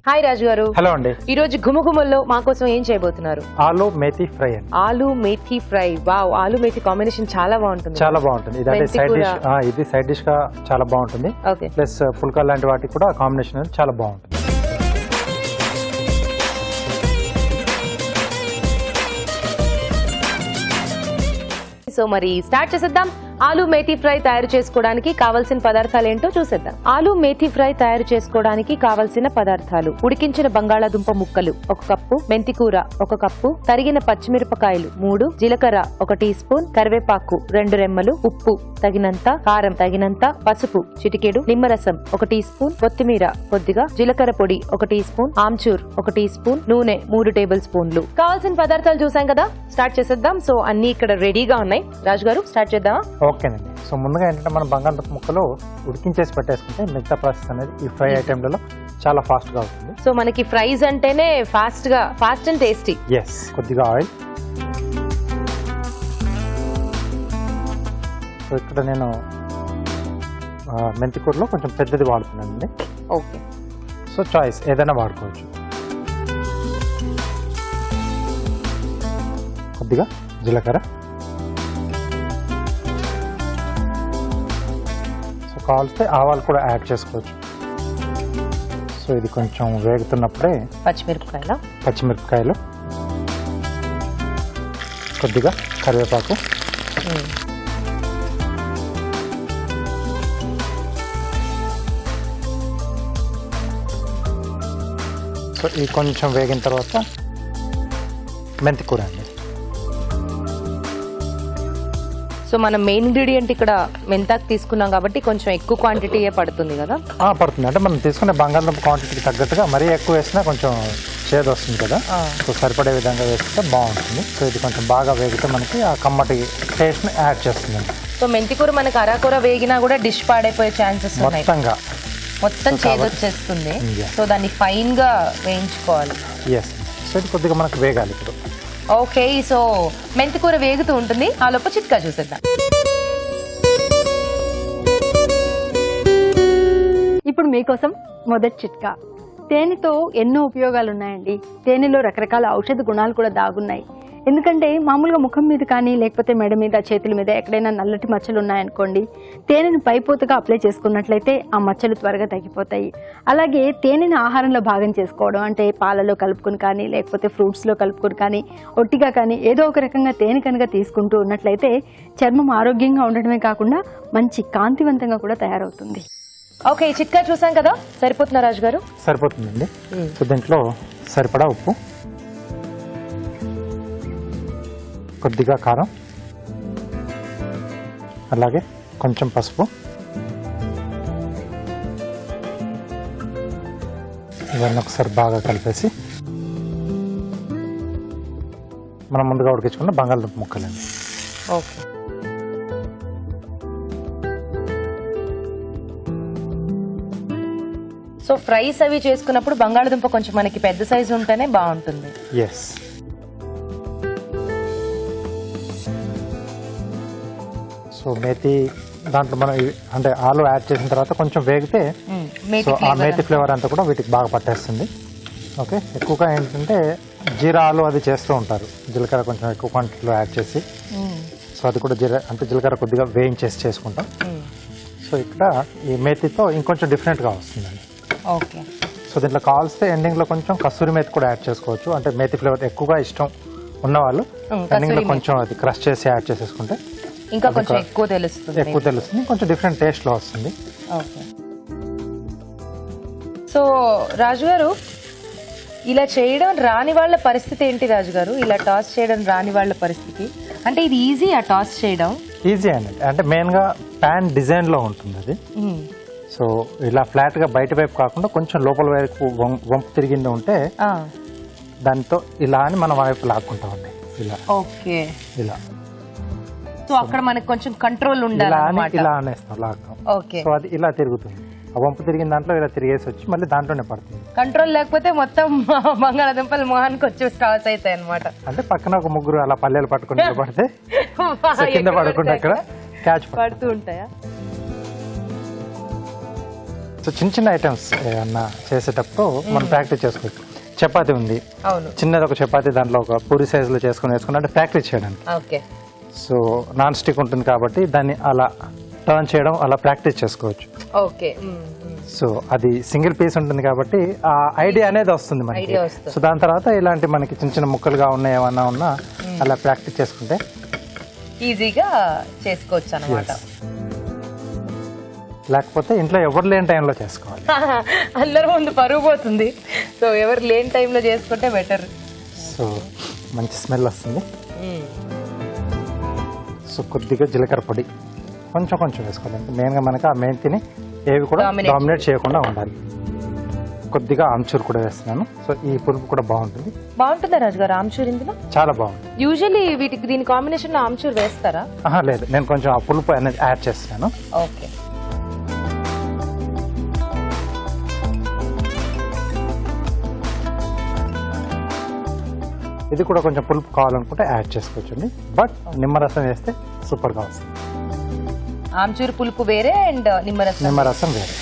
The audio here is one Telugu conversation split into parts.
హాయ్ రాజు గారు. హలో అండి. ఈ రోజు గుమగుమల్లో మా కోసం ఏం చేయబోతున్నారు? ఆలు మేథీ ఫ్రై అండి. ఆలు మేథీ ఫ్రై. వావ్, ఆలు మేథీ కాంబినేషన్ చాలా బాగుంటుంది. చాలా బాగుంటుంది. ఇది సైడ్ డిష్, ఇది సైడ్ డిష్ గా చాలా బాగుంటుంది. ప్లస్ పుల్కా లాంటి వాటికి కూడా కాంబినేషన్ చాలా బాగుంటుంది. సో మరి స్టార్ట్ చేసేద్దాం. ఆలు మేథీ ఫ్రై తయారు చేసుకోవడానికి కావలసిన పదార్థాలు ఏంటో చూసేద్దాం. ఆలు మేథీ ఫ్రై తయారు చేసుకోవడానికి కావలసిన పదార్థాలు: ఉడికించిన బంగాళాదుంప ముక్కలు 1 కప్పు, మెంతికూర 1 కప్పు, తరిగిన పచ్చిమిరపకాయలు 3, జీలకర్ర 1 టీ స్పూన్, కరివేపాకు 2 రెమ్మలు, ఉప్పు తగినంత, కారం తగినంత, పసుపు చిటికెడు, నిమ్మరసం 1 టీ స్పూన్, కొత్తిమీర కొద్దిగా, జీలకర్ర పొడి 1 టీ స్పూన్, ఆమ్చూర్ 1 టీ స్పూన్, నూనె 3 టేబుల్ స్పూన్లు. కావాల్సిన పదార్థాలు చూసాం కదా, స్టార్ట్ చేసేద్దాం. సో అన్ని ఇక్కడ రెడీగా ఉన్నాయి. రాజు గారు స్టార్ట్ చేద్దామా? ఓకేనండి. సో ముందుగా ఏంటంటే మనం బంగాళదుంప ముక్కలు ఉడికించేసి పెట్టేసుకుంటే మిగతా ప్రాసెస్ అనేది ఈ ఫ్రై ఐటెంలలో చాలా ఫాస్ట్ గా అవుతుంది. సో మనకి ఫ్రైస్ అంటేనే ఫాస్ట్ అండ్ టేస్టీ. ఎస్. కొద్దిగా ఆయిల్. సో ఇక్కడ నేను మెంతికూరలో కొంచెం పెద్దది వాడుతున్నానండి. ఓకే. సో చాయిస్ ఏదైనా వాడుకోవచ్చు. కొద్దిగా జీలకర్ర. సో కావాల్స్తే ఆవాలు కూడా యాడ్ చేసుకోవచ్చు. సో ఇది కొంచెం వేగుతున్నప్పుడే పచ్చిమిరపకాయలు, కొద్దిగా కరివేపాకు, సో ఇది కొంచెం వేగిన తర్వాత మెంతికూర అండి. సో మనం మెయిన్ ఇంగ్రీడియంట్ ఇక్కడ మెంతాకు తీసుకున్నాం కాబట్టి కొంచెం ఎక్కువ క్వాంటిటీయే పడుతుంది కదా? పడుతుంది. అంటే మనం తీసుకునే బంగాళదుంప క్వాంటిటీకి తగ్గట్టుగా మరీ ఎక్కువ వేసినా కొంచెం చేదు వస్తుంది కదా. సో సరిపడే విధంగా వేస్తే బాగుంటుంది. సో ఇది కొంచెం బాగా వేగితే మనకి ఆ కమ్మటి టేస్ట్ని యాడ్ చేస్తుంది. సో మెంతికూర మనకి అరాకూర వేగినా కూడా డిష్ పాడైపోయే ఛాన్సెస్ ఉన్నాయి. మొత్తం చేదు వచ్చేస్తుంది. సో దాన్ని ఫైన్ గా వేయించుకోవాలి. ఎస్. సో ఇది కొద్దిగా మనకు వేగాలి ఇప్పుడు. ఓకే. సో మెంతికూర వేగుతూ ఉంటుంది. ఆ లోపు చిట్కా చూసేద్దాం. ఇప్పుడు మీకోసం మొదటి చిట్కా. తేనెతో ఎన్నో ఉపయోగాలు ఉన్నాయండి. తేనెలో రకరకాల ఔషధ గుణాలు కూడా దాగున్నాయి. ఎందుకంటే మామూలుగా ముఖం మీద కానీ లేకపోతే మెడ మీద, చేతుల మీద ఎక్కడైనా నల్లటి మచ్చలు ఉన్నాయనుకోండి, తేనెను పైపోతగా అప్లై చేసుకున్నట్లయితే ఆ మచ్చలు త్వరగా తగ్గిపోతాయి. అలాగే తేనెను ఆహారంలో భాగం చేసుకోవడం అంటే పాలలో కలుపుకొని కానీ లేకపోతే ఫ్రూట్స్లో కలుపుకొని కానీ ఒట్టిగా కానీ ఏదో ఒక రకంగా తేనె కనుక తీసుకుంటూ ఉన్నట్లయితే చర్మం ఆరోగ్యంగా ఉండడమే కాకుండా మంచి కాంతివంతంగా కూడా తయారవుతుంది. ఓకే. చిట్కా చూసాం కదా, సరిపోతుందా రాజు గారు? సరిపోతుందండి. సో దీంట్లో సరిపడా ఉప్పు, కొద్దిగా కారం, అలాగే కొంచెం పసుపు, ఇవన్నీ ఒకసారి బాగా కలిపేసి మనం ముందుగా ఉడికించుకున్న బంగాళదుంప ముక్కలండి. ఓకే. సో ఫ్రైస్ అవి చేసుకున్నప్పుడు బంగాళదుంప కొంచెం మనకి పెద్ద సైజు ఉంటేనే బాగుంటుంది. ఎస్. సో మేథీ దాంట్లో మనం అంటే ఆలు యాడ్ చేసిన తర్వాత కొంచెం వేగితే సో ఆ మేథీ ఫ్లేవర్ అంతా కూడా వీటికి బాగా పట్టేస్తుంది. ఓకే. ఎక్కువగా ఏంటంటే జీరా ఆలు అది చేస్తూ ఉంటారు. జీలకర్ర కొంచెం ఎక్కువ క్వాంటిటీలో యాడ్ చేసి, సో అది కూడా జీలకర్ర కొద్దిగా వేయించేసి చేసుకుంటాం. సో ఇక్కడ ఈ మేథీతో ఇంకొంచెం డిఫరెంట్గా వస్తుందండి. ఓకే. సో దీంట్లో కావాల్స్తే ఎండింగ్లో కొంచెం కస్తూరి మేథి కూడా యాడ్ చేసుకోవచ్చు. అంటే మేథీ ఫ్లేవర్ ఎక్కువగా ఇష్టం ఉన్నవాళ్ళు ఎండింగ్లో కొంచెం అది క్రష్ చేసి యాడ్ చేసేసుకుంటే ఇంకా కొంచెం ఎక్కువ తెలుస్తుంది. కొంచెం డిఫరెంట్ టేస్ట్లో వస్తుంది. ఓకే. సో రాజు గారు, ఇలా చేయడం రాని వాళ్ళ పరిస్థితి ఏంటి రాజు గారు? ఇలా టాస్ చేయడం రాని వాళ్ళ పరిస్థితి అంటే ఇది ఈజీ ఆ టాస్ చేయడం? ఈజీ అండి. అంటే మెయిన్గా ప్యాన్ డిజైన్లో ఉంటుంది అది. సో ఇలా ఫ్లాట్గా బయట వైపు కాకుండా కొంచెం లోపల వైపు వంపు తిరిగింది ఉంటే దాంతో ఇలా అని మనం వైపు లాక్కుంటామండి. ఇలా. ఓకే. ఇలా. సో అక్కడ మనకి కొంచెం కంట్రోల్ ఉండాలి. ఇలా అనేస్తాం, లాక్తాం. ఓకే. సో అది ఇలా తిరుగుతుంది. ఆ వంపు తిరిగిన దాంట్లో ఇలా తిరిగేసి వచ్చి మళ్ళీ దాంట్లోనే పడుతుంది. కంట్రోల్ లేకపోతే మొత్తం బంగాళాదుంపలు మొహానికి వచ్చి టాస్ అవుతాయి అనమాట. అంటే పక్కన ఒక ముగ్గురు అలా పల్లెలు పట్టుకుని పడితే కింద పడకుండా అక్కడ క్యాచ్ పడుతూ ఉంటాయా? సో చిన్న చిన్న ఐటమ్స్ ఏమన్నా చేసేటప్పుడు మనం ప్రాక్టీస్ చేసుకోవచ్చు. చపాతీ ఉంది, చిన్నది ఒక చపాతీ దాంట్లో ఒక పూరి సైజులో వేసుకుని అంటే ప్రాక్టీస్ చేయడానికి. సో నాన్ స్టిక్ ఉంటుంది కాబట్టి దాన్ని అలా టర్న్ చేయడం అలా ప్రాక్టీస్ చేసుకోవచ్చు. సో అది సింగిల్ పీస్ ఉంటుంది కాబట్టి ఆ ఐడియా అనేది వస్తుంది మనకి. సో దాని తర్వాత ఇలాంటి మనకి చిన్న చిన్న ముక్కలుగా ఉన్నాయి ఏమన్నా ఉన్నా అలా ప్రాక్టీస్ చేసుకుంటే ఈజీగా చేసుకోవచ్చు అన్నమాట. లేకపోతే ఇంట్లో ఎవరు లేని టైంలో చేసుకోవాలి. అందరి ముందు పరుగు పోతుంది. సో ఎవరు లేని టైంలో చేసుకుంటే బెటర్. సో మంచి స్మెల్ వస్తుంది. సో కొద్దిగా జీలకర్ర పొడి కొంచెం కొంచెం వేసుకోవాలి. మెయిన్గా మనకి ఆ మెంతిని ఏవి కూడా డామినేట్ చేయకుండా ఉండాలి. కొద్దిగా ఆమ్చూర్ కూడా వేస్తున్నాను. సో ఈ పులుపు కూడా బాగుంటుందా రాజు గారు ఆమ్చూర్ ఇందులో? చాలా బాగుంటుంది. యూజువల్లీ వీటికి దీని కాంబినేషన్ లో ఆమ్చూర్ వేస్తారా? లేదు, నేను కొంచెం ఆ పులుపు అనేది యాడ్ చేస్తున్నాను. ఓకే. ఇది కూడా కొంచెం పులుపు కావాలనుకుంటే యాడ్ చేసుకోవచ్చండి. బట్ నిమ్మరసం వేస్తే సూపర్ గా వస్తుంది. ఆమ్చూర్ పులుపు వేరే అండ్ నిమ్మరసం వేరే.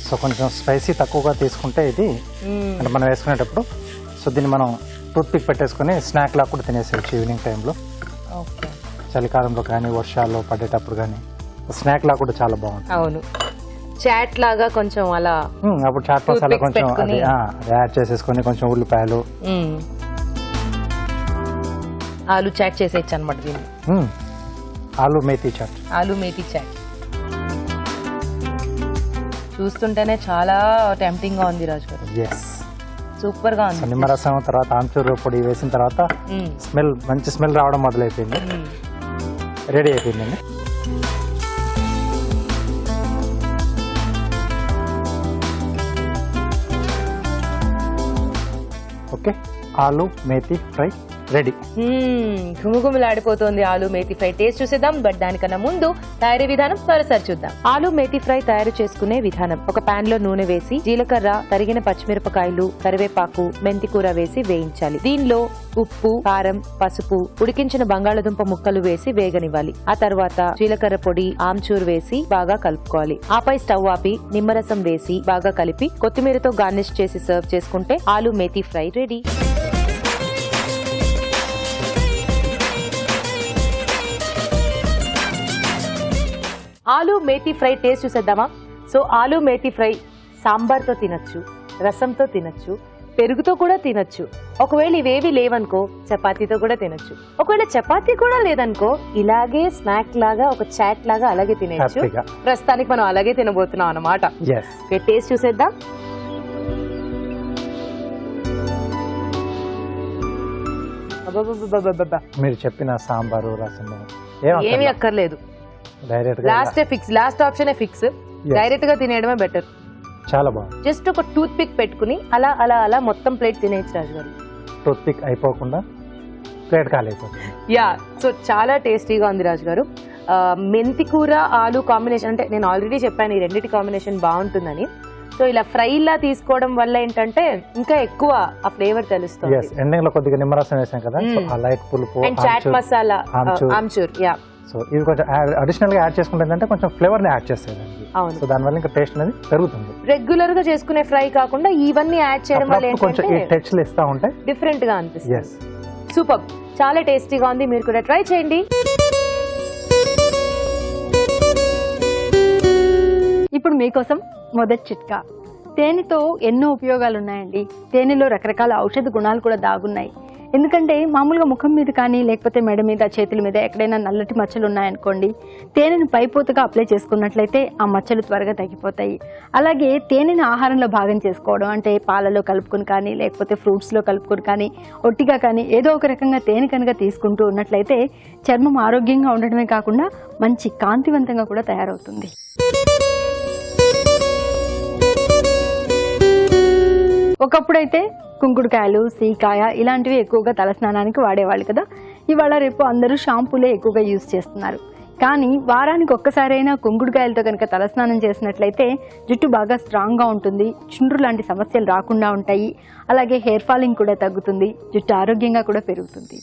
సో కొంచెం స్పైసీ తక్కువగా తీసుకుంటే ఇది అంటే మనం వేసుకునేటప్పుడు సో దీన్ని మనం టూత్ పిక్ పెట్టేసుకుని స్నాక్ లాగా కూడా తినేసేయచ్చు ఈవినింగ్ టైంలో. చలికాలంలో కానీ వర్షాల్లో పడేటప్పుడు కానీ స్నాక్ లాగా కూడా చాలా బాగుంటుంది. అవును, చాట్ లాగా కొంచెం అలా. అప్పుడు చాట్ మసాలా కొంచెం అది యాడ్ చేసేసుకొని కొంచెం ఉల్లిపాయలు ఆలు చాట్ చేసేయచ్చు అనమాట దీన్ని. ఆలు మేథీ చాట్ చూస్తుంటేనే చాలా టెంప్టింగ్ గా ఉంది రాజు గారు. సూపర్ గా ఉంది. నిమ్మరసం తర్వాత ఆమ్చూర్ పొడి వేసిన తర్వాత స్మెల్ మంచి స్మెల్ రావడం మొదలైపోయింది. రెడీ అయిపోయిందండి. ఓకే, ఆలు మేథీ ఫ్రై రెడీ. ఘుమఘుమలాడిపోతుంది ఆలు మేథీ ఫ్రై. టేస్ట్ చూసేద్దాం. బట్ దానికన్నా ముందు తయారీ విధానం త్వరసారి చూద్దాం. ఆలు మేథీ ఫ్రై తయారు చేసుకునే విధానం. ఒక పాన్ లో నూనె వేసి జీలకర్ర, తరిగిన పచ్చిమిరపకాయలు, కరివేపాకు, మెంతి కూర వేసి వేయించాలి. దీనిలో ఉప్పు, కారం, పసుపు, ఉడికించిన బంగాళదుంప ముక్కలు వేసి వేగనివ్వాలి. ఆ తర్వాత జీలకర్ర పొడి, ఆమ్చూర్ వేసి బాగా కలుపుకోవాలి. ఆపై స్టవ్ ఆపి నిమ్మరసం వేసి బాగా కలిపి కొత్తిమీరతో గార్నిష్ చేసి సర్వ్ చేసుకుంటే ఆలు మేథీ ఫ్రై రెడీ. ఆలు మేథీ ఫ్రై టేస్ట్ చూసేద్దామా? సో ఆలు మేథీ ఫ్రై సాంబార్తో తినచ్చు, రసంతో తినచ్చు, పెరుగుతో కూడా తినచ్చు. ఒకవేళ ఇవేవి లేవనుకో చపాతీతో కూడా తినచ్చు. ఒకవేళ చపాతీ కూడా లేదనుకో ఇలాగే స్నాక్ లాగా ఒక చాట్ లాగా అలాగే తినేయచ్చు. ప్రస్తుతానికి మనం అలాగే తినబోతున్నాం అన్నమాట. టేస్ట్ చూసేద్దాం. మీరు చెప్పిన సాంబారు రసం ఏమీ అక్కర్లేదు. Last option fix. డైరెక్ట్ గా తినేయడమే బెటర్. చాలా బాగుంది. జస్ట్ ఒక టూత్ పిక్ పెట్టుకుని అలా అలా అలా మొత్తం ప్లేట్ తినేయచ్చు రాజు గారు. టూత్ పిక్ అయిపోకుండా ప్లేట్ ఖాళీ అయిపోతుంది. సో చాలా టేస్టీగా ఉంది రాజు గారు. మెంతి కూర ఆలు కాంబినేషన్ అంటే నేను ఆల్రెడీ చెప్పాను ఈ రెండింటి కాంబినేషన్ బాగుంటుందని. సో ఇలా ఫ్రై లా తీసుకోవడం వల్ల ఏంటంటే ఇంకా ఎక్కువ ఆ ఫ్లేవర్ తెలుస్తుంది. ఎండింగ్ లో కొద్దిగా నిమ్మరసం వేసాం కదా, ఆ లైట్ పులుపు అండ్ చాట్ మసాలా, ఆమ్చూర్. సో ఇవి కొంచెం అడిషనల్ గా యాడ్ చేసుకుంటే కొంచెం ఫ్లేవర్ ని యాడ్ చేస్తాయి. సో దానివల్ల ఇంకా టేస్ట్ అనేది పెరుగుతుంది. రెగ్యులర్ గా చేసుకునే ఫ్రై కాకుండా ఇవన్నీ యాడ్ చేయడం వల్ల కొంచెం ఈ టచ్లు ఇస్తా ఉంటాయి, డిఫరెంట్ గా అనిపిస్తుంది. సూపర్, చాలా టేస్టీగా ఉంది. మీరు కూడా ట్రై చేయండి. ఇప్పుడు మీకోసం మొదటి చిట్కా. తేనెతో ఎన్నో ఉపయోగాలు ఉన్నాయండి. తేనెలో రకరకాల ఔషధ గుణాలు కూడా దాగున్నాయి. ఎందుకంటే మామూలుగా ముఖం మీద కానీ లేకపోతే మెడ మీద, చేతుల మీద ఎక్కడైనా నల్లటి మచ్చలు ఉన్నాయనుకోండి, తేనెను పైపోతగా అప్లై చేసుకున్నట్లయితే ఆ మచ్చలు త్వరగా తగ్గిపోతాయి. అలాగే తేనెను ఆహారంలో భాగం చేసుకోవడం అంటే పాలలో కలుపుకొని కానీ లేకపోతే ఫ్రూట్స్లో కలుపుకొని కానీ ఒట్టిగా కానీ ఏదో ఒక రకంగా తేనె కనుక తీసుకుంటూ ఉన్నట్లయితే చర్మం ఆరోగ్యంగా ఉండటమే కాకుండా మంచి కాంతివంతంగా కూడా తయారవుతుంది. ఒకప్పుడైతే కుంకుడుకాయలు, సీకాయ ఇలాంటివి ఎక్కువగా తలస్నానానికి వాడేవాళ్ళు కదా. ఇవాళ రేపు అందరూ షాంపూలే ఎక్కువగా యూజ్ చేస్తున్నారు. కానీ వారానికి ఒక్కసారైనా కుంకుడుకాయలతో కనుక తలస్నానం చేసినట్లయితే జుట్టు బాగా స్ట్రాంగ్గా ఉంటుంది, చుండ్రు లాంటి సమస్యలు రాకుండా ఉంటాయి, అలాగే హెయిర్ ఫాలింగ్ కూడా తగ్గుతుంది, జుట్టు ఆరోగ్యంగా కూడా పెరుగుతుంది.